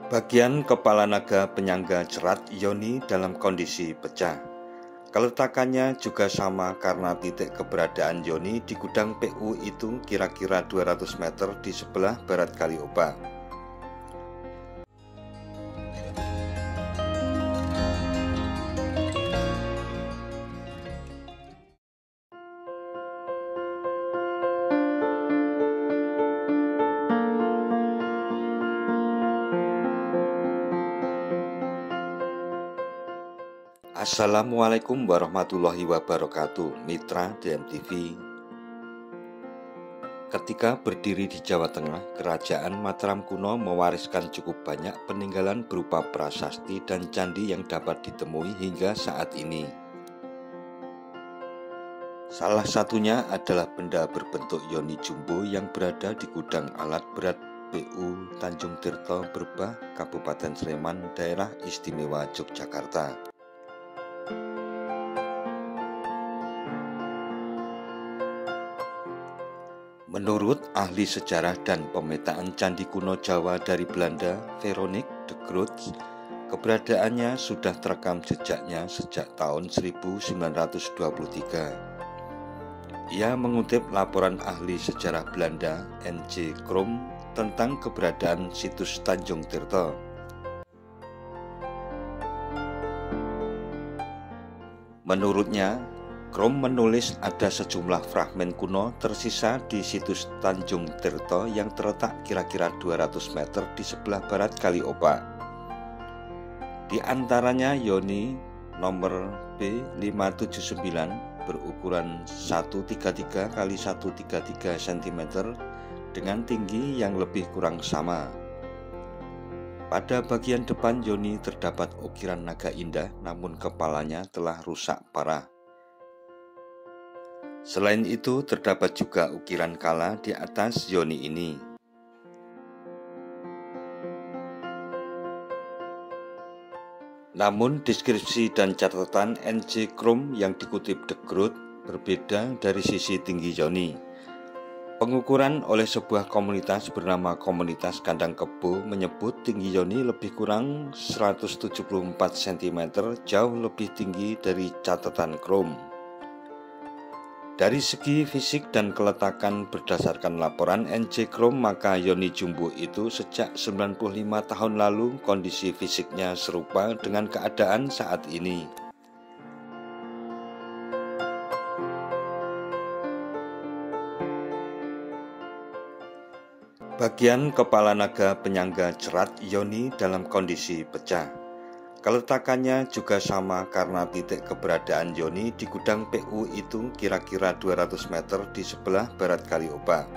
Bagian kepala naga penyangga cerat Yoni dalam kondisi pecah. Keletakannya juga sama karena titik keberadaan Yoni di gudang PU itu kira-kira 200 meter di sebelah barat Kalioba. Assalamualaikum warahmatullahi wabarakatuh, mitra DMTV. Ketika berdiri di Jawa Tengah, Kerajaan Mataram kuno mewariskan cukup banyak peninggalan berupa prasasti dan candi yang dapat ditemui hingga saat ini. Salah satunya adalah benda berbentuk Yoni Jumbo yang berada di gudang alat berat PU Tanjung Tirto Berbah, Kabupaten Sleman, Daerah Istimewa Yogyakarta. Menurut ahli sejarah dan pemetaan candi kuno Jawa dari Belanda, Veronique de Groot, keberadaannya sudah terekam jejaknya sejak tahun 1923. Ia mengutip laporan ahli sejarah Belanda, N.J. Krom, tentang keberadaan situs Tanjung Tirto. Menurutnya, Krom menulis ada sejumlah fragmen kuno tersisa di situs Tanjung Tirto yang terletak kira-kira 200 meter di sebelah barat Kalioba. Di antaranya Yoni nomor B579 berukuran 133 x 133 cm dengan tinggi yang lebih kurang sama. Pada bagian depan Yoni terdapat ukiran naga indah, namun kepalanya telah rusak parah. Selain itu, terdapat juga ukiran kala di atas Yoni ini. Namun, deskripsi dan catatan N.J. Krom yang dikutip de Groot berbeda dari sisi tinggi Yoni. Pengukuran oleh sebuah komunitas bernama Komunitas Kandang Kebo menyebut tinggi Yoni lebih kurang 174 cm, jauh lebih tinggi dari catatan Krom. Dari segi fisik dan keletakan berdasarkan laporan N.J. Krom, maka Yoni Jumbo itu sejak 95 tahun lalu kondisi fisiknya serupa dengan keadaan saat ini. Bagian kepala naga penyangga cerat Yoni dalam kondisi pecah. Keletakannya juga sama karena titik keberadaan Yoni di gudang PU itu kira-kira 200 meter di sebelah barat Kalioba.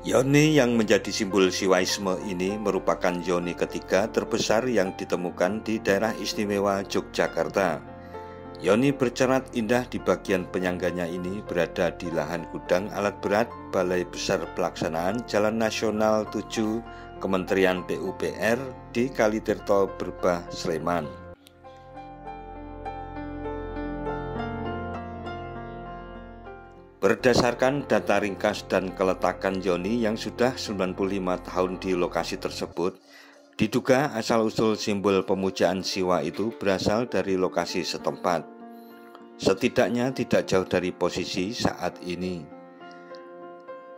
Yoni yang menjadi simbol Siwaisme ini merupakan Yoni ketiga terbesar yang ditemukan di daerah istimewa Yogyakarta. Yoni bercerat indah di bagian penyangganya ini berada di lahan gudang alat berat Balai Besar Pelaksanaan Jalan Nasional 7 Kementerian PUPR di Kalitirto Berbah, Sleman. Berdasarkan data ringkas dan keletakan Yoni yang sudah 95 tahun di lokasi tersebut, diduga asal-usul simbol pemujaan Siwa itu berasal dari lokasi setempat. Setidaknya tidak jauh dari posisi saat ini.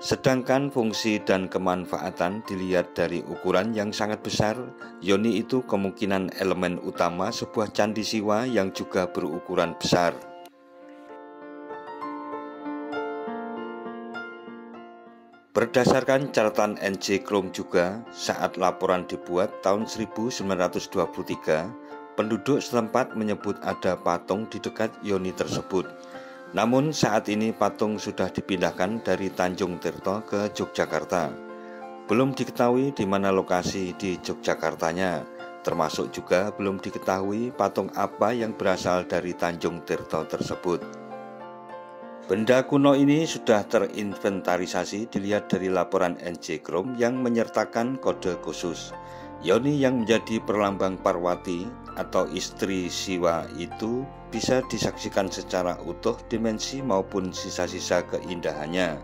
Sedangkan fungsi dan kemanfaatan dilihat dari ukuran yang sangat besar, Yoni itu kemungkinan elemen utama sebuah candi Siwa yang juga berukuran besar. Berdasarkan catatan N.J. Krom juga, saat laporan dibuat tahun 1923, penduduk setempat menyebut ada patung di dekat Yoni tersebut. Namun saat ini patung sudah dipindahkan dari Tanjung Tirto ke Yogyakarta. Belum diketahui di mana lokasi di Yogyakartanya, termasuk juga belum diketahui patung apa yang berasal dari Tanjung Tirto tersebut. Benda kuno ini sudah terinventarisasi dilihat dari laporan N.J. Krom yang menyertakan kode khusus. Yoni yang menjadi perlambang Parwati atau istri Siwa itu bisa disaksikan secara utuh dimensi maupun sisa-sisa keindahannya.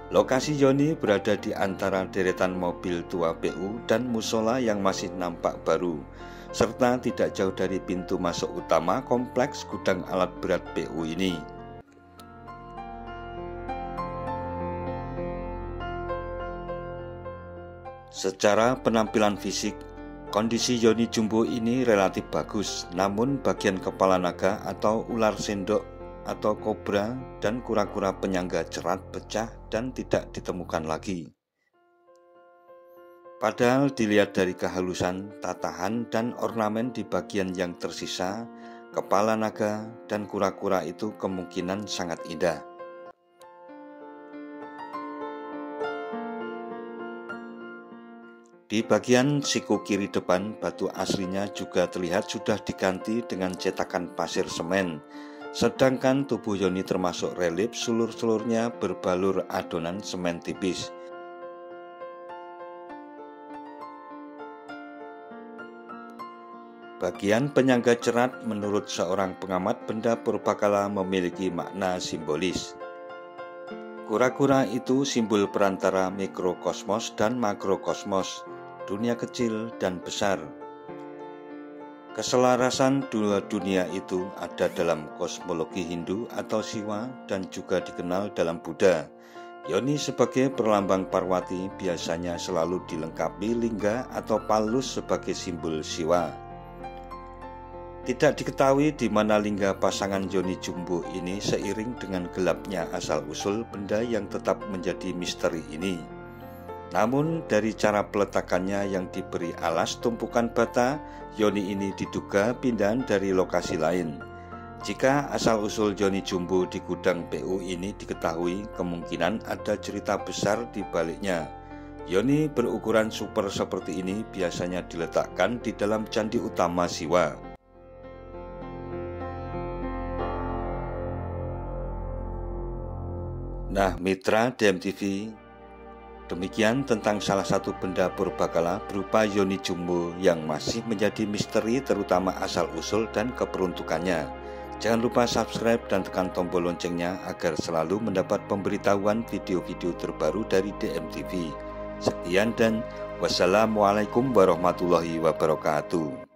Lokasi Yoni berada di antara deretan mobil tua PU dan musola yang masih nampak baru, serta tidak jauh dari pintu masuk utama kompleks gudang alat berat PU ini. Secara penampilan fisik, kondisi Yoni Jumbo ini relatif bagus, namun bagian kepala naga atau ular sendok atau kobra dan kura-kura penyangga cerat pecah dan tidak ditemukan lagi. Padahal dilihat dari kehalusan, tatahan, dan ornamen di bagian yang tersisa, kepala naga dan kura-kura itu kemungkinan sangat indah. Di bagian siku kiri depan, batu aslinya juga terlihat sudah diganti dengan cetakan pasir semen, sedangkan tubuh Yoni termasuk relief, sulur-sulurnya berbalur adonan semen tipis. Bagian penyangga cerat menurut seorang pengamat benda purbakala memiliki makna simbolis. Kura-kura itu simbol perantara mikrokosmos dan makrokosmos, dunia kecil dan besar. Keselarasan dua dunia itu ada dalam kosmologi Hindu atau Siwa dan juga dikenal dalam Buddha. Yoni sebagai perlambang Parwati biasanya selalu dilengkapi lingga atau palus sebagai simbol Siwa. Tidak diketahui di mana lingga pasangan Yoni Jumbo ini seiring dengan gelapnya asal-usul benda yang tetap menjadi misteri ini. Namun dari cara peletakannya yang diberi alas tumpukan bata, Yoni ini diduga pindahan dari lokasi lain. Jika asal-usul Yoni Jumbo di gudang PU ini diketahui, kemungkinan ada cerita besar di baliknya. Yoni berukuran super seperti ini biasanya diletakkan di dalam candi utama Siwa. Nah, mitra DMTV, demikian tentang salah satu benda purbakala berupa Yoni Jumbo yang masih menjadi misteri, terutama asal-usul dan keperuntukannya. Jangan lupa subscribe dan tekan tombol loncengnya agar selalu mendapat pemberitahuan video-video terbaru dari DMTV. Sekian dan wassalamualaikum warahmatullahi wabarakatuh.